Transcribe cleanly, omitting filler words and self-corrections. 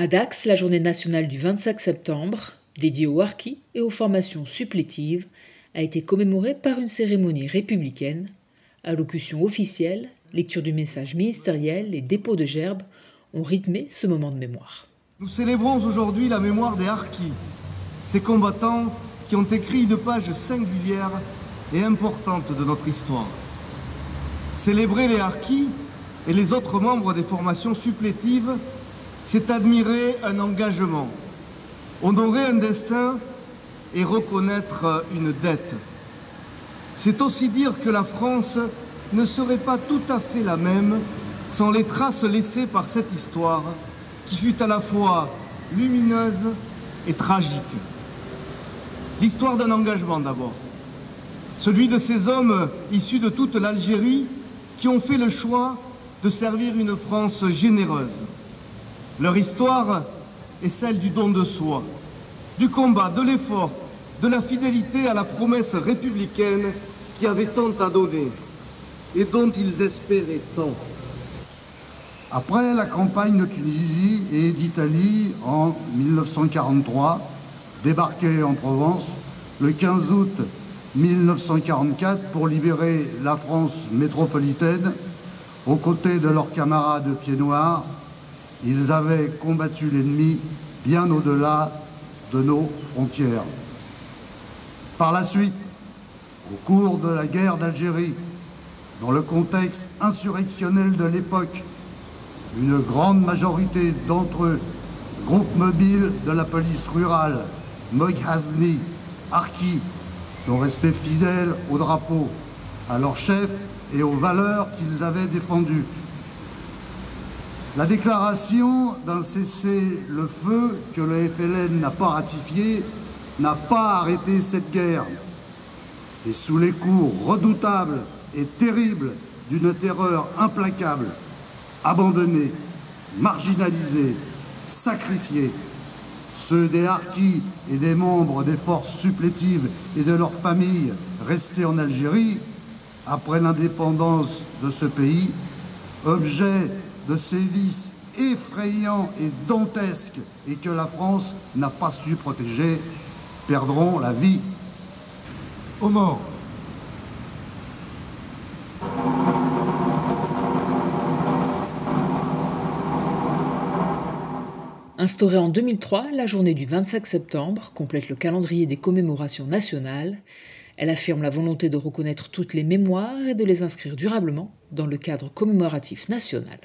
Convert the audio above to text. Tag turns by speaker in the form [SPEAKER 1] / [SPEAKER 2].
[SPEAKER 1] À Dax, la journée nationale du 25 septembre, dédiée aux harkis et aux formations supplétives, a été commémorée par une cérémonie républicaine. Allocution officielle, lecture du message ministériel et dépôt de gerbes ont rythmé ce moment de mémoire.
[SPEAKER 2] Nous célébrons aujourd'hui la mémoire des harkis, ces combattants qui ont écrit une page singulière et importante de notre histoire. Célébrer les harkis et les autres membres des formations supplétives, c'est admirer un engagement, honorer un destin et reconnaître une dette. C'est aussi dire que la France ne serait pas tout à fait la même sans les traces laissées par cette histoire qui fut à la fois lumineuse et tragique. L'histoire d'un engagement d'abord, celui de ces hommes issus de toute l'Algérie qui ont fait le choix de servir une France généreuse. Leur histoire est celle du don de soi, du combat, de l'effort, de la fidélité à la promesse républicaine qui avait tant à donner et dont ils espéraient tant.
[SPEAKER 3] Après la campagne de Tunisie et d'Italie en 1943, débarqués en Provence le 15 août 1944 pour libérer la France métropolitaine, aux côtés de leurs camarades pieds noirs, ils avaient combattu l'ennemi bien au-delà de nos frontières. Par la suite, au cours de la guerre d'Algérie, dans le contexte insurrectionnel de l'époque, une grande majorité d'entre eux, groupe mobile de la police rurale, Moghazni, harkis, sont restés fidèles au drapeau, à leur chef et aux valeurs qu'ils avaient défendues. La déclaration d'un cessez-le-feu que le FLN n'a pas ratifié n'a pas arrêté cette guerre. Et sous les coups redoutables et terribles d'une terreur implacable, abandonnés, marginalisés, sacrifiés, ceux des harkis et des membres des forces supplétives et de leurs familles restés en Algérie, après l'indépendance de ce pays, objet de sévices effrayants et dantesques et que la France n'a pas su protéger, perdront la vie.
[SPEAKER 4] Aux morts.
[SPEAKER 1] Instaurée en 2003, la journée du 25 septembre complète le calendrier des commémorations nationales. Elle affirme la volonté de reconnaître toutes les mémoires et de les inscrire durablement dans le cadre commémoratif national.